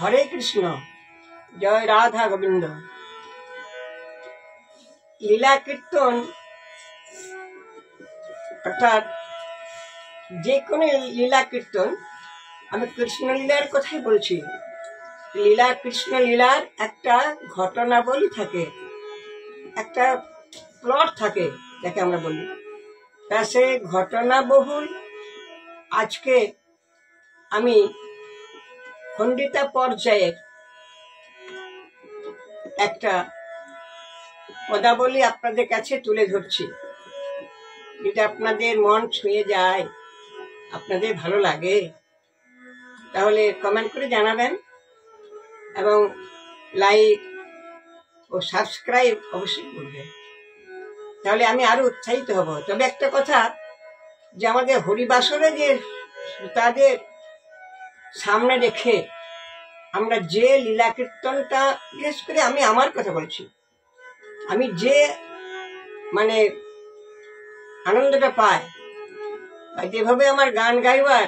হরে কৃষ্ণ, জয় রাধা গোবিন্দ। লীলা কীর্তন অর্থাৎ যে কোনো লীলা কীর্তন, আমি কৃষ্ণ লীলার কথাই বলছি। লীলা কৃষ্ণ লীলার একটা ঘটনাবলী থাকে, একটা প্লট থাকে, যাকে আমরা বলি। তা সে ঘটনাবহুল আজকে আমি খণ্ডিতা পর্যায়ের একটা পদাবলী আপনাদের কাছে তুলে ধরছি। যদি আপনাদের মন ছুঁয়ে যায়, আপনাদের ভালো লাগে, তাহলে কমেন্ট করে জানাবেন এবং লাইক ও সাবস্ক্রাইব অবশ্যই করবেন, তাহলে আমি আরো উৎসাহিত হব। তবে একটা কথা, যে আমাদের হরিবাসরে যে তাদের সামনে রেখে আমরা যে লীলা কীর্তনটা, বিশেষ করে আমি আমার কথা বলছি, আমি যে মানে আনন্দটা পাই, বা যেভাবে আমার গান গাইবার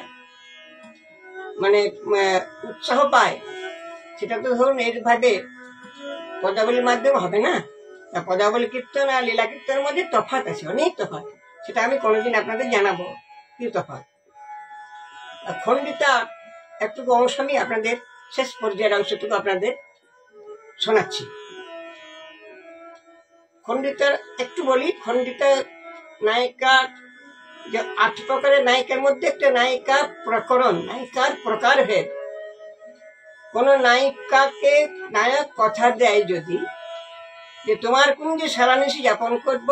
মানে উৎসাহ পায়, সেটা তো ধরুন এইভাবে পদাবলীর মাধ্যমে হবে না। তা পদাবলী কীর্তন আর লীলা কীর্তনের মধ্যে তফাৎ আছে, অনেক তফাৎ। সেটা আমি কোনোদিন আপনাদের জানাবো কি তফাৎ। খণ্ডিতা একটুকু অংশ আমি আপনাদের, শেষ পর্যায়ের অংশটুকু আপনাদের শোনাচ্ছি। খণ্ডিতার একটু বলি। খণ্ডিতা নায়িকা, যে 8 প্রকারের নায়িকার মধ্যে একটা নায়িকা প্রকরণ, নায়িকার প্রকারভেদ। কোন নায়িকাকে নায়ক কথা দেয় যদি, যে তোমার কুঞ্জে সারানিশি যাপন করব,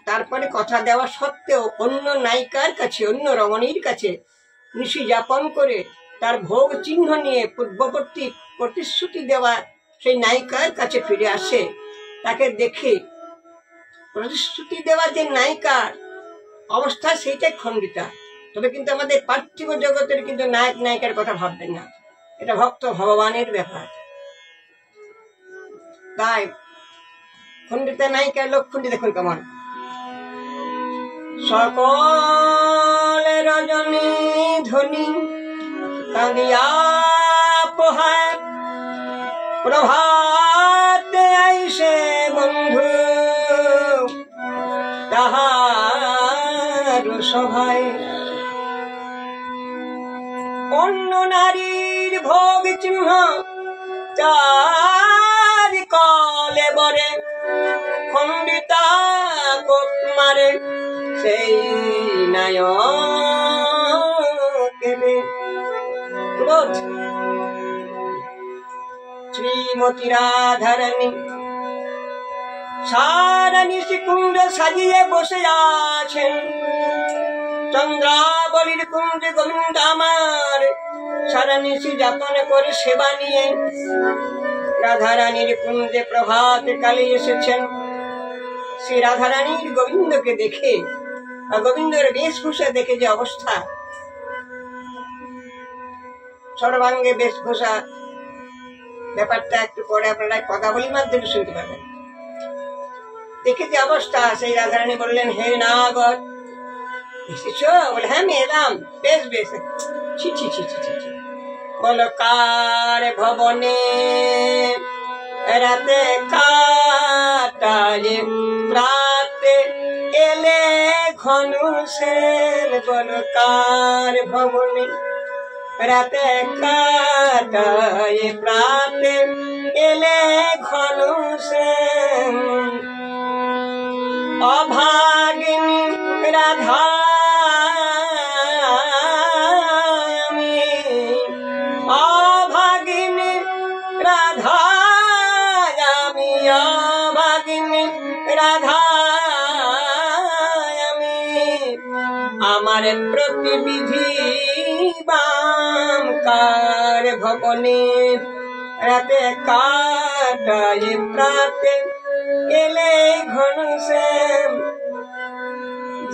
তারপরে কথা দেওয়া সত্ত্বেও অন্য নায়িকার কাছে, অন্য রমণীর কাছে নিশি যাপন করে তার ভোগ চিহ্ন নিয়ে পূর্ববর্তী প্রতিশ্রুতি দেওয়া সেই নায়িকার কাছে ফিরে আসে, তাকে দেখে প্রতিশ্রুতি দেওয়া যে নায়িকার অবস্থা, সেইটাই খণ্ডিতা। তবে কিন্তু আমাদের পার্থিব জগতের কিন্তু নায়ক নায়িকার কথা ভাববেন না, এটা ভক্ত ভগবানের ব্যাপার। তাই খণ্ডিতা নায়িকার লক্ষণটি দেখুন কেমন। সকল রজনী ধ্বনি কাঁদিয়া পোহায়, প্রভাতে আইসে বন্ধু তাহার সভায়। অন্য নারীর ভোগ চিহ্ন চার কলে বরে, খণ্ডিতা কোপ মারে সেই নায়কেরে। শ্রীমতী রাধারানী সারানিশি কুঞ্জ সাজিয়ে বসে আছেন, চন্দ্রাবলীর কুঞ্জে গোবিন্দ আমার সারানিশি যাপন করে সেবা নিয়ে রাধারানীর কুঞ্জে প্রভাত কালে এসেছেন। শ্রী রাধারানীর গোবিন্দকে দেখে, গোবিন্দের বেশভূষা দেখে যে অবস্থা, সর্বাঙ্গে বেশভূষা, ব্যাপারটা একটু পরে আপনারা পদাবলীর মাধ্যমে শুনতে পাবেন। দেখে যে অবস্থা, সেই রাধারানী বললেন, হে নাগর এসেছ? বলে, হ্যাঁ আমি এলাম। বেশ বেশ। ছি ছি ছি ছি ছি। বলো কার ভবনে রাতে কাটায়, রাতে এলে ঘনুষের। বলো কার ভবনে রাতে কাটায়, রাতে এলে ঘনুষের। অভাগিনী রাধা আমি, অভাগিনী রাধা আমি, অভাগিনী রাধা আমি। আমার প্রতিবিধি বাম কার ভবনে রাতে কাটায়, প্রাতে এলে ঘনশ্যাম।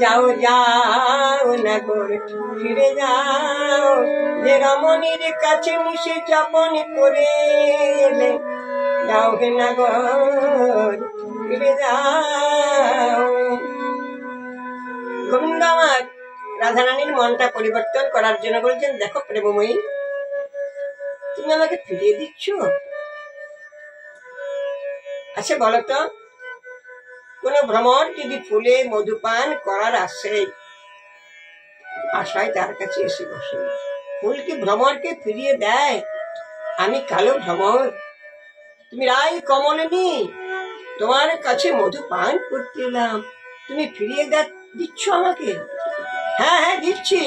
যাও যাও নাগর ফিরে যাও, যে রমণীর কাছে নিশি যাপন করে এলে। যাও হে নাগর ফিরে যাও। গোবিন্দ আমার রাধারানীর মনটা পরিবর্তন করার জন্য বলছেন, দেখো প্রেমময়ী, তুমি আমাকে ফিরিয়ে দিচ্ছ? আচ্ছা বলো তো, কোন ভ্রমর যদি ফুলে মধুপান করার আশায় তার কাছে এসে বসে, ফুল কি ভ্রমরকে ফিরিয়ে দেয়? আমি কালো ভ্রমর, তুমি রাই কমলিনী, তোমার কাছে মধু পান করতে এলাম, তুমি ফিরিয়ে দিচ্ছ আমাকে? হ্যাঁ হ্যাঁ দিচ্ছি।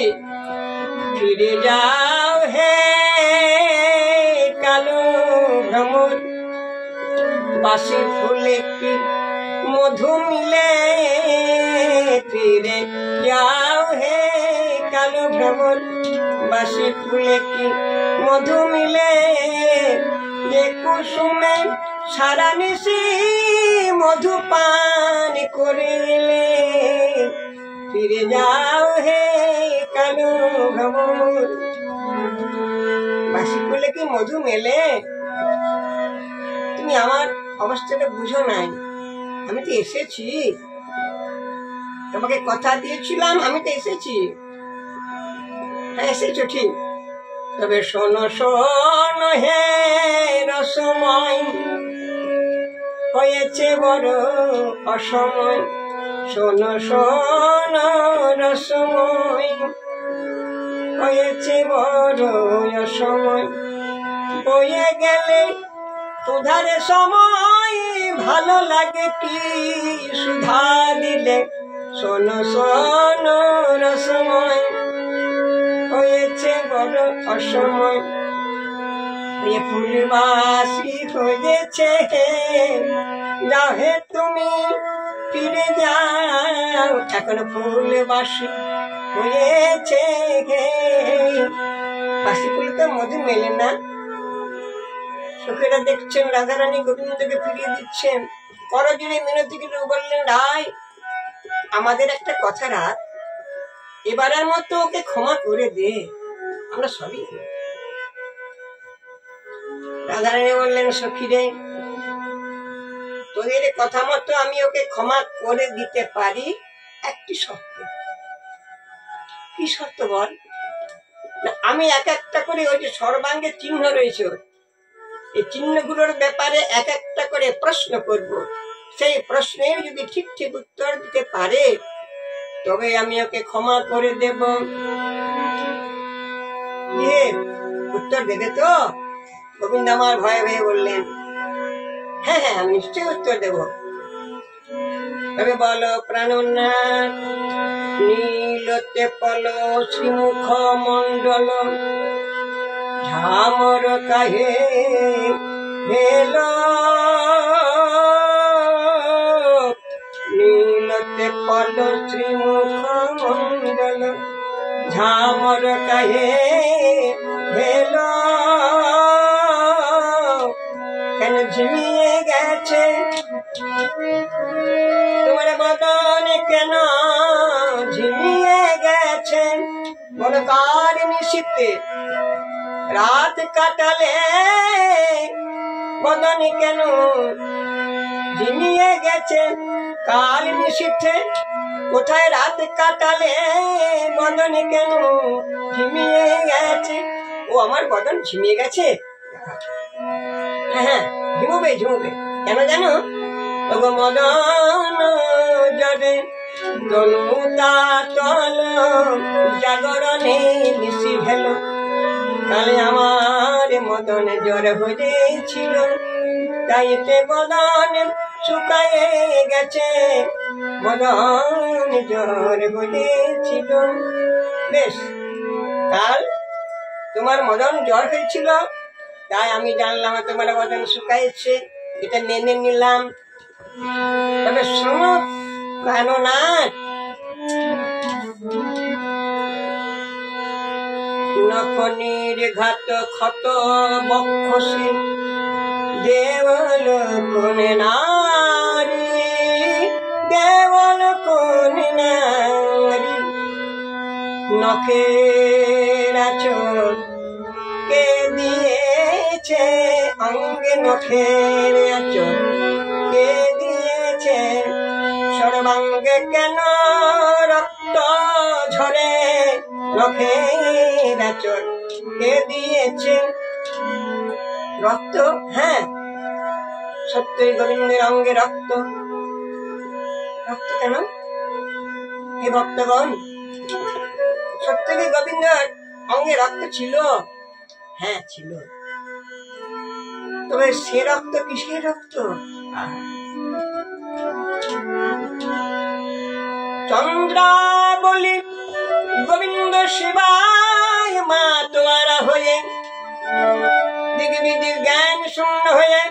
ফিরে যাও হে কালো ভ্রমর, বাসি ফুলে কি মধু মিলে। ফিরে যাও হে কালো ভ্রমর, বাসি ফুলে কি মধু মিলে। যে কুসুমে সারা নিশি মধু পান করিলে। ফিরে যাও হে কালো ভ্রমর। বাসি ফুলে কি মধু মেলে? তুমি আমার অবস্থাটা বুঝো নাই। আমি তো এসেছি, তোমাকে কথা দিয়েছিলাম, আমি তো এসেছি। হ্যাঁ এসেছো ঠিক, তবে শোনো শোনো হে রসময়, হয়েছে বড় অসময়। শোনো শোনো রসময়, হয়েছে বড় অসময়। বয়ে গেলে সুধার সময়, ভালো লাগে কি সুধা দিলে। শোনো শোনো রসময়, হয়েছে বড় অসময়। ফুলবাসী হয়েছে যাও হে তুমি ফিরে যাও। এখন ফুলবাসী হয়েছে, বাসি ফুল তো মধু মেলে না। সখীরা দেখছেন রাধারানী গোবিন্দকে ফিরিয়ে দিচ্ছেন। করজোড়ে মিনতি করে বললেন, রায় আমাদের একটা কথা রাখ, এবারের মতো ওকে ক্ষমা করে দে, আমরা সবই। রাধারানী বললেন, সখীরে তোদের কথা মতো আমি ওকে ক্ষমা করে দিতে পারি, একটি শর্ত। কি শর্ত বল? আমি এক একটা করে ওই যে সর্বাঙ্গে চিহ্ন রয়েছে, এই চিহ্নগুলোর ব্যাপারে এক একটা করে প্রশ্ন করব। সেই প্রশ্নের যদি ঠিক ঠিক উত্তর দিতে পারে তবে আমি ওকে ক্ষমা করে দেব। উত্তর দেবে তো? গোবিন্দ আমার ভয়ে ভয়ে বললেন, হ্যাঁ হ্যাঁ আমি নিশ্চয়ই উত্তর দেব। তবে বলো প্রাণনাথ, নীলতে পল শ্রীমুখ মণ্ডল, ঝামর কাহে ভেল। নীলতে পল শ্রীমুখ মণ্ডল, ঝামর কাহে ভেল। কেন ঝিমিয়ে গেছে তোমার বদন, কেন ঝিমিয়ে গেছে? বলো কার নিশীথে রাত কাটালে বদন কেন ঝিমিয়ে গেছে? কাল নিশীথে কোথায় রাত কাটালে বদন কেন ঝিমিয়ে গেছে? ও আমার বদন ঝিমিয়ে গেছে? হ্যাঁ হ্যাঁ ঝিমুবে ঝিমুবে। কেন জানো? তবু মদন জরে তনুতা তল, জাগরণে নিশি ভেল। কালে আমার মদন জ্বর হয়েছিল, তাইতে বদন শুকায়ে গেছে। মদন জ্বর হয়েছিল। বেশ, কাল তোমার মদন জ্বর হয়েছিল, তাই আমি জানলাম তোমার বদন শুকাইছে, এটা মেনে নিলাম। তবে শোনো প্রাণনাথ, নখনির ঘাত ক্ষত বক্ষসে দেওয়াল কোনে নারী, দেওয়াল কোনে নারী। নখের আঁচল কে দিয়েছে অঙ্গে, নখের আঁচল কে দিয়েছে? সর্বাঙ্গে কেন রক্ত ঝরে? নখের আঁচল কে দিয়েছে? রক্ত, হ্যাঁ, সত্যই গোবিন্দের অঙ্গে রক্ত। রক্ত কেন হে ভক্তগণ? সত্যি কি গোবিন্দের অঙ্গে রক্ত ছিল? হ্যাঁ ছিল। তবে সে রক্ত কিসের রক্ত? চন্দ্রাবলী গোবিন্দ সেবায় মা তোয়ারা হয়ে, দিক বিদিক জ্ঞান শূন্য হয়ে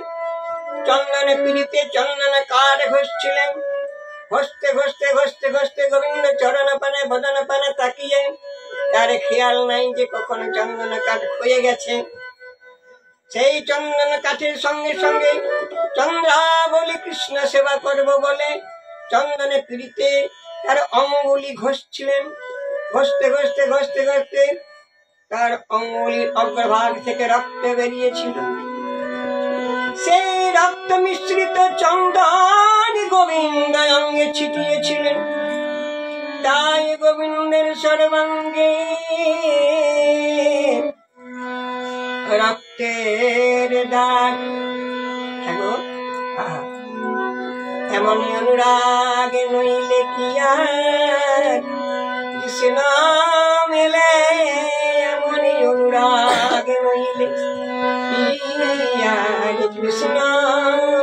চন্দনে পিড়িতে চন্দন কাঠ ঘষছিলেন। ঘষতে ঘষতে ঘষতে ঘষতে গোবিন্দ চরণ পানে বদন পানে তাকিয়ে, তার খেয়াল নাই যে কখনো চন্দন কাঠ ক্ষয়ে গেছে। সেই চন্দন কাঠের সঙ্গে সঙ্গে চন্দ্রাবলী কৃষ্ণ সেবা করব বলে চন্দনে পিড়িতে তার অঙ্গুলি ঘষছিলেন। ঘষতে ঘষতে ঘষতে ঘষতে তার অঙ্গুলির অগ্রভাগ থেকে রক্ত বেরিয়েছিল। সেই রক্ত মিশ্রিত চন্দন গোবিন্দ অঙ্গে ছিটিয়েছিলেন। তাই গোবিন্দের সর্বাঙ্গে রক্তের দাগ। এমনই অনুরাগ নইলে কি আর কৃষ্ণ মেলে, এমনই অনুরাগ নইলে কি আর কৃষ্ণ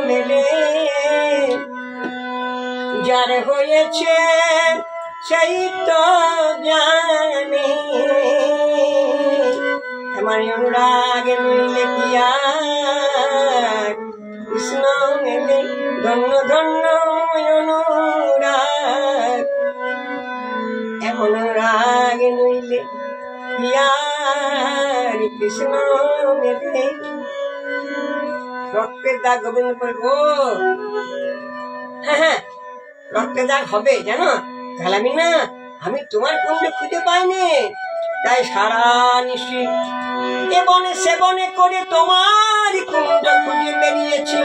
মেলে। যার হয়েছে সেই তো জানে, এমনই অনুরাগ নইলে কি আর কৃষ্ণ মেলে। ধন্য ধন্য অনুরাগ, এমন রাগ নইলে কি আর কৃষ্ণ মেলে। রক্তের দাগ গোবিন্দ করবো, হ্যাঁ হ্যাঁ রক্তের দাগ হবে জানো গালামি না। আমি তোমার কুণ্ড খুঁজে পাইনি, তাই সারা নিশি এ বনে সে বনে করে তোমার কুণ্ড খুঁজে বেরিয়েছি।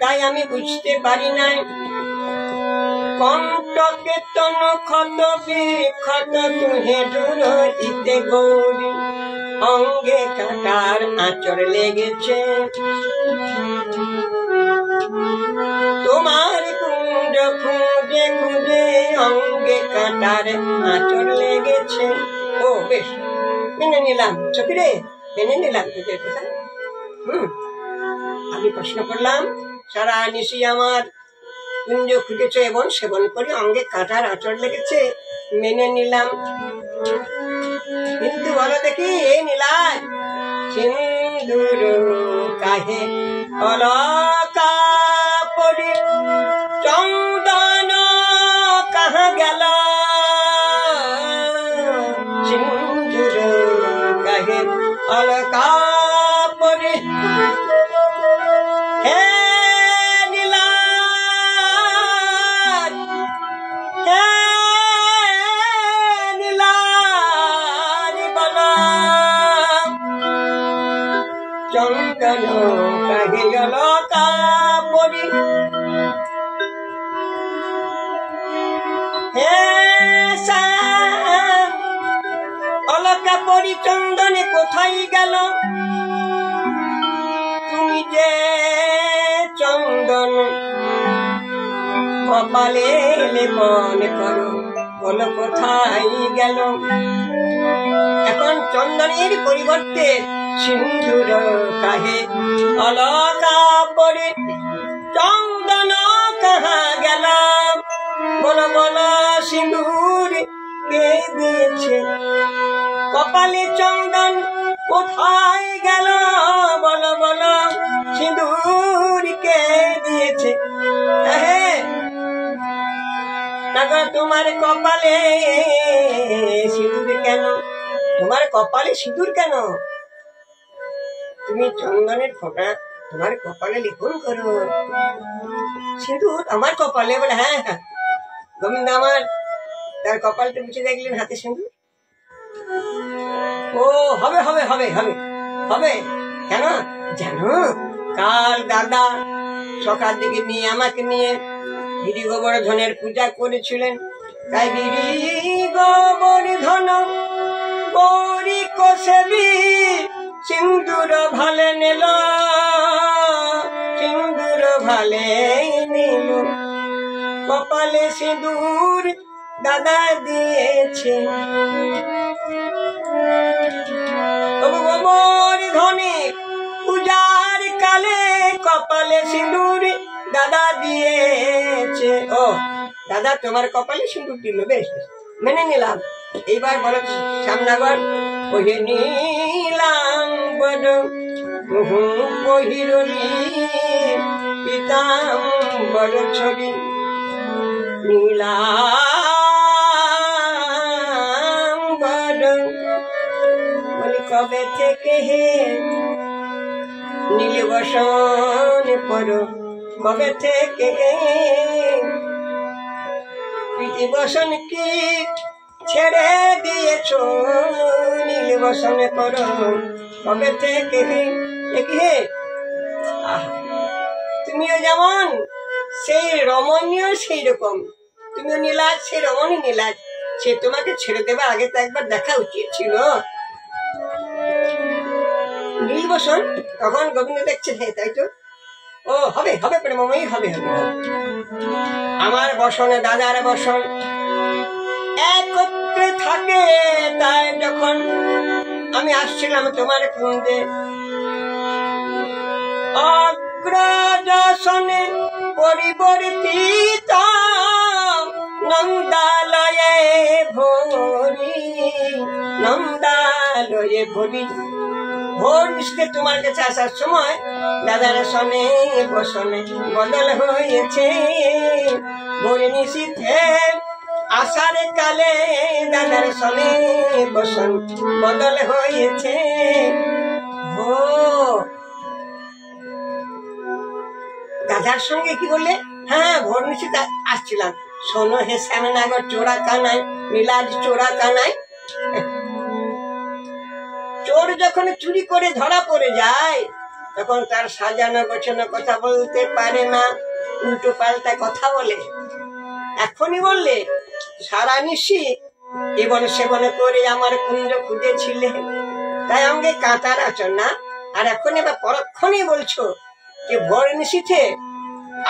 তাই আমি বুঝতে পারি নাই কণ্ঠকে তন ক্ষত বিক্ষত তুহে দূরিতে গৌরী অঙ্গে কাটার আঁচড় লেগেছে। তোমার কুণ্ড খুঁজে খুঁজে অঙ্গে কাটার আঁচড় লেগেছে। ও বেশ, মেনে নিলাম চকিরে, মেনে নিলাম তোদের কথা। আমি প্রশ্ন করলাম সারা নিশি আমার কুঞ্জ খুঁজেছে এবং সেবন করে অঙ্গে কাঁটার আঁচড় লেগেছে, মেনে নিলাম। কিন্তু বলো দেখি এই নীলায় সিন্দুর কাহে অলকা পরি চন্দন কাহা গেল, সিন্দুর কাহে অলকা পরি হে চন্দন কাহে অলকা পরি হে শ্যাম অলকা পরি চন্দনে কোথায় গেল? তুমি যে চন্দন কপালে লেপন করো, বলো কোথায় গেল? এখন চন্দনের পরিবর্তে সিন্দুর কাহে অলকা পরি চন্দন কাহা গেল? বলো বলো সিন্দুর কে দিয়েছে? কপালে চন্দন কোথায় গেল? বলো বলো সিন্দুর কে দিয়েছে? তোমার কপালে সিঁদুর কেন? তোমার কপালে সিঁদুর কেন? তুমি চন্দনের ফোঁটা তোমার কপালে লিখন করো। সিঁদুর আমার কপালে? বলে হ্যাঁ হ্যাঁ, গোবিন্দ আমার তার কপালটা মুছে দেখলেন, হাতে সিঁদুর। ও হবে হবে হবে হবে হবে। কেন জানো? কাল দাদা সকাল দিকে নিয়ে আমাকে নিয়ে গিরি গোবর্ধনের পূজা করেছিলেন। তাই গিরি গোবর্ধন গৌরী কোসেবী সিন্ধু সিঁদুর ভালে নিল, সিঁদুর ভালে নিল, কপালে সিঁদুর দাদা দিয়েছে। তবু গোবর ধনে পূজার কালে কপালে সিঁদুর দাদা দিয়েছে। ও দাদা তোমার কপালে সিঁদুর দিল, বেশ মেনে নিলাম। এইবার বলো সামনাগর, ওহে নীলাম বড় বহিরলি পিতাম বড় ছবি, নীলাম বড় বলি কবে থেকে হে নীল বসন পর, কবে থেকে প্রীতি বসন কি ছেড়ে দিয়েছ, নীল বসন পর কবে থেকে হে। তুমিও যেমন সেই রমণীয় সেই রকম, তুমিও নীলাজ, সেই রমণী নীলাজ, সে তোমাকে ছেড়ে দেবে আগে তো একবার দেখা উচিত ছিল। নীল বসন তখন গোবিন্দ দেখছে, হ্যাঁ তাই তো, ও হবে হবে প্রেমময়ী, হবে হবে। আমার বসনে দাদার বসন একত্রে থাকে, তাই যখন আমি আসছিলাম তোমার কুঞ্জে, অগ্রদর্শনে পরিবর্তিত নন্দালয়ে ভরি, নন্দালয়ে ভরি। ভোর মিশতে তোমার কাছে আসার সময় দাদার সনে বসনে বদল হয়েছে, ভোর নিশীথে আসার কালে দাদার সনে বসন বদল হয়েছে। ও দাদার সঙ্গে কি বললে? হ্যাঁ ভোর নিশীথে আসছিলাম। শোনো হে শ্যামনগর চোরা কানাই, নীলাজ চোরা কানাই। চোর যখন চুরি করে ধরা পড়ে যায় তখন তার সাজানো গোছানো কথা বলতে পারে না, উল্টো পাল্টা কথা বলে। এখনই বললে সারা নিশি এবন সেবন করে আমার কুঞ্জ খুঁজেছিলে, তাই অঙ্গে কাঁটার আচর না, আর এখন এবার পরক্ষণেই বলছো যে ভোর নিশীথে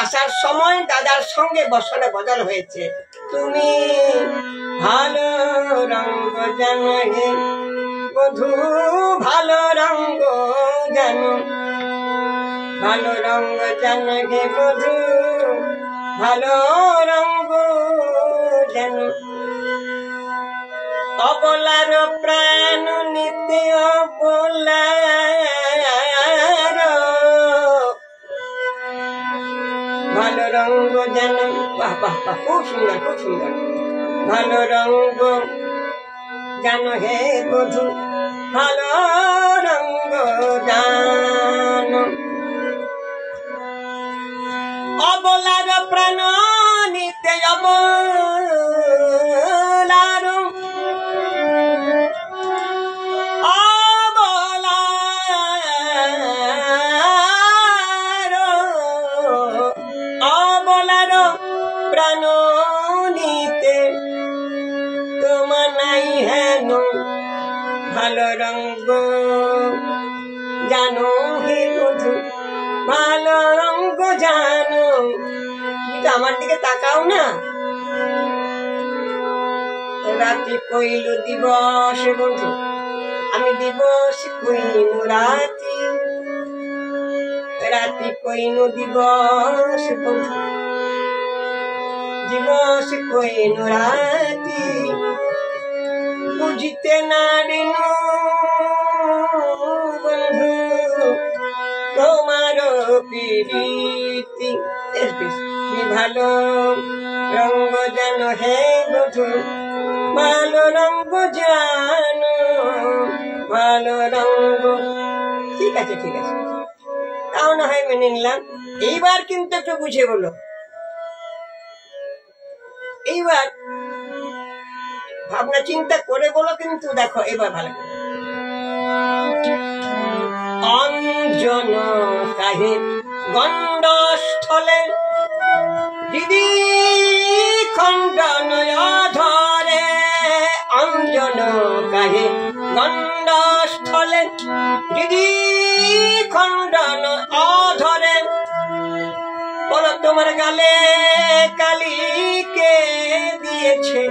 আসার সময় দাদার সঙ্গে বসনে বদল হয়েছে। তুমি ভালো রঙ্গ জানো হে বধূ, ভালো রঙ্গ জানো, ভালো রঙ্গ জানো হে বধূ, ভালো রঙ্গ জানো। অবলার প্রাণ নিতে অবলার, ভালো রঙ্গ জানো। বাহ বাহ বাহ, খুব সুন্দর খুব সুন্দর। ভালো রঙ্গ জানো হে বধূ, ভালো রঙ্গ জানো। অবলার প্রাণ নিতে অবলার, অবলার, অবলার প্রাণ নিতে তোমার নাই হেন, ভালো রঙ্গ জানো হে বধূ, ভালো রঙ্গ জানো। কিন্তু আমার দিকে তাকাও না। রাতি কইল দিবস বন্ধু, আমি দিবস কইনু রাতি, রাতি কইনু দিবস বন্ধু, দিবস কইনু রাতি। বুঝিতে নারিনু বন্ধু তোমার প্রীতি, ভালো রঙ্গ জানো হে বধূ, ভালো রঙ্গ জানো, ভালো রঙ্গ। ঠিক আছে ঠিক আছে, তাও না হয় মেনে নিলাম। এইবার কিন্তু একটু বুঝে বলো, এইবার ভাবনা চিন্তা করে বলো, কিন্তু দেখো এবার ভালো। অঞ্জন কাহে গণ্ডস্থলে দিদি খণ্ডন ধরে, অঞ্জন কাহে গণ্ডস্থলে দিদি গালে কালিকে দিয়েছে,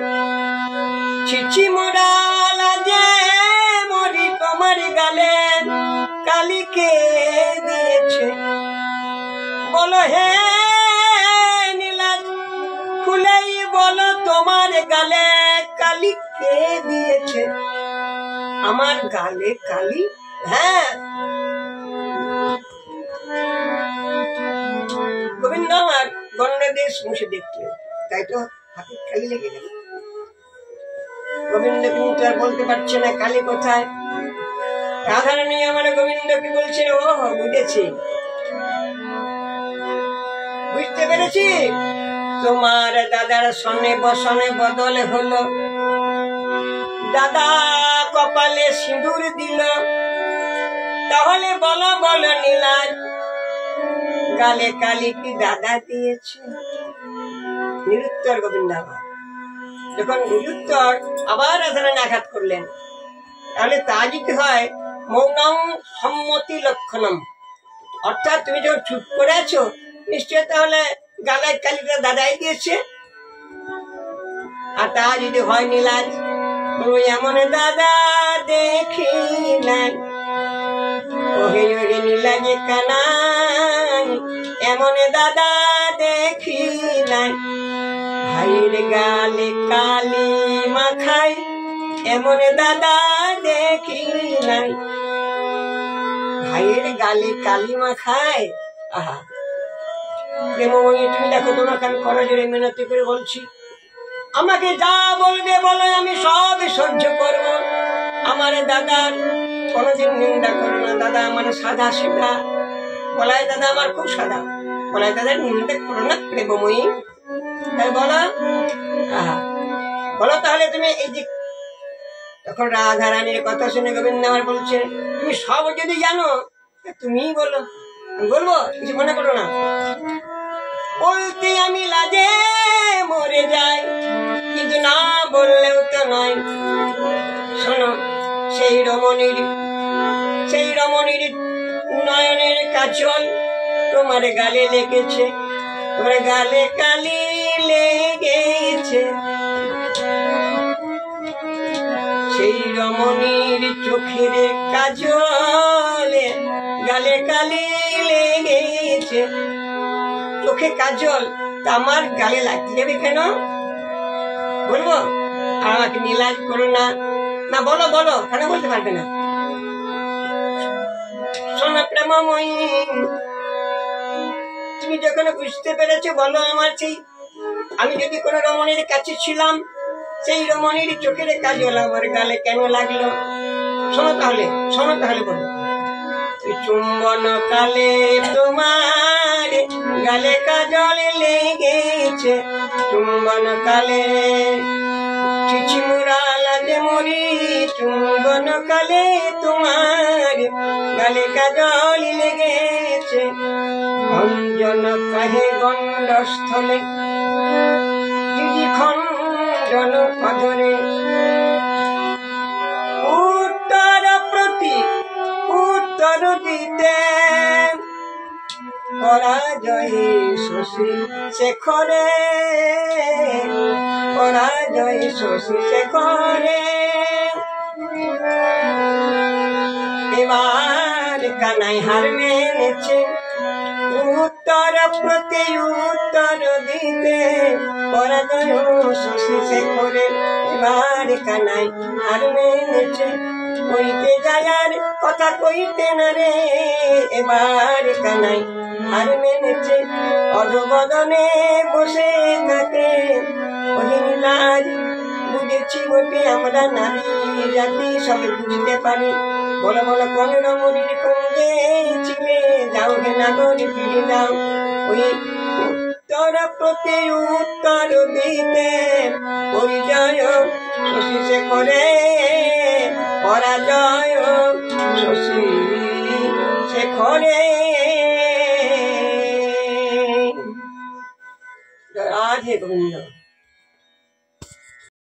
ছিছি মোরা লাজে মরি তোমার গালে কালিকে দিয়েছে। বলো হে নীলাজ খুলেই বলো তোমার গালে কালিকে দিয়েছে। আমার গালে কালি? হ্যাঁ, গোবিন্দ আমার গন্ডদেশ মুছে দেখলেন, তাই তো হাতে কালি লেগে গেল। গোবিন্দ কিন্তু আর বলতে পারছে না কালি কোথায়। রাধারানী আমার গোবিন্দকে বলছে, ও বুঝেছি, বুঝতে পেরেছি, তোমার দাদার সনে বসনে বদল হলো, দাদা কপালে সিঁদুর দিল, তাহলে বলো বলো নীলাজ গালে কালি কি দাদা দিয়েছে? নিরুত্তর গোবিন্দ আবার। যখন নিরুত্তর আবার রাধারানী আঘাত করলেন, তাহলে তা যদি হয় মৌনম সম্মতি লক্ষণম, অর্থাৎ তুমি যখন চুপ করে আছো নিশ্চয় তাহলে গালায় কালিটা দাদাই দিয়েছে। আর তা যদি হয় নীলাজ তুমি এমন দাদা দেখি নাই, ওহে ওহে নীলাজে কানাই এমন দাদা দেখি নাই, ভাইয়ের গালে কালি মাখাই এমন দাদা দেখি নাই। ভাইয়ের গালে কালি মাখায়, আহা প্রেমময়ী তুমি দেখো তোমাকে আমি করজোড়ে মিনতি করে বলছি, আমাকে যা বলবে বলো, আমি সব সহ্য করবো। আমার দাদার কোনোদিন নিন্দা করো না, দাদা আমার সাদা সিধা, বলাই দাদা আমার খুব সাদা, বলাই দাদার নিন্দা করো না প্রেমময়ী। তাই বলো, আহা বলো তাহলে তুমি এই যে। তখন রাধারানীর কথা শুনে গোবিন্দ আমার বলছে, তুমি সব যদি জানো তুমিই বলো, বলবো, কিছু মনে করো না। বলতে আমি লাজে মরে যাই, কিন্তু না বললেও তো নয়। শোনো, সেই রমণীর নয়নের কাজল তোমার গালে লেগেছে, তোমার গালে কালি লেগেছে। সেই রমণীর চোখের কাজলে গালে কালি লেগেছে। চোখে কাজল তা আমার গালে লাগতে যাবে কেন? বলবো? আর আমাকে নীলাজ করো না। না বলো বলো, কেন বলতে পারবে না? শোনো প্রেমময়ী, তুমি যখন বুঝতে পেরেছো বলো, আমার সেই আমি যদি কোনো রমণীর কাছে ছিলাম, সেই রমণীর চোখের কাজল আমার গালে কেন লাগলো? শোনো তাহলে বলো। চুম্বন কালে তোমার গালে কাজল লেগেছে, চুম্বন কালে চিঠি মুরালাতে মরি, চুম্বন কালে তোমার গালে কাজল লেগেছে। অঞ্জন কাহে গণ্ডস্থলে খণ্ডন পদরে, উত্তর দিতে পরাজয় শশী শেখরে, পরাজয় শশী শেখরে। এবার কানাই হার মেনেছে, উত্তর প্রতি উত্তর দিতে পরাজয় শশী শেখরে। এবার কানাই হার মেনেছে, কইতে যায়ার কথা কইতে না রে। এবার কানাই হার মেনেছে, অধবদনে বসে থাকে নীলাজ। বুঝেছি বটে আমরা নারী জাতি সবে বুঝতে পারি। বলো বলো কোন রমণীর কুঞ্জে ছিলে, যাও হে নাগরী ফিরে যাও। ওই উত্তর প্রতি উত্তর দিতে পরিচয় শশী শেখরে, পরাজয় শশী শেখরে। রাধে গোবিন্দ।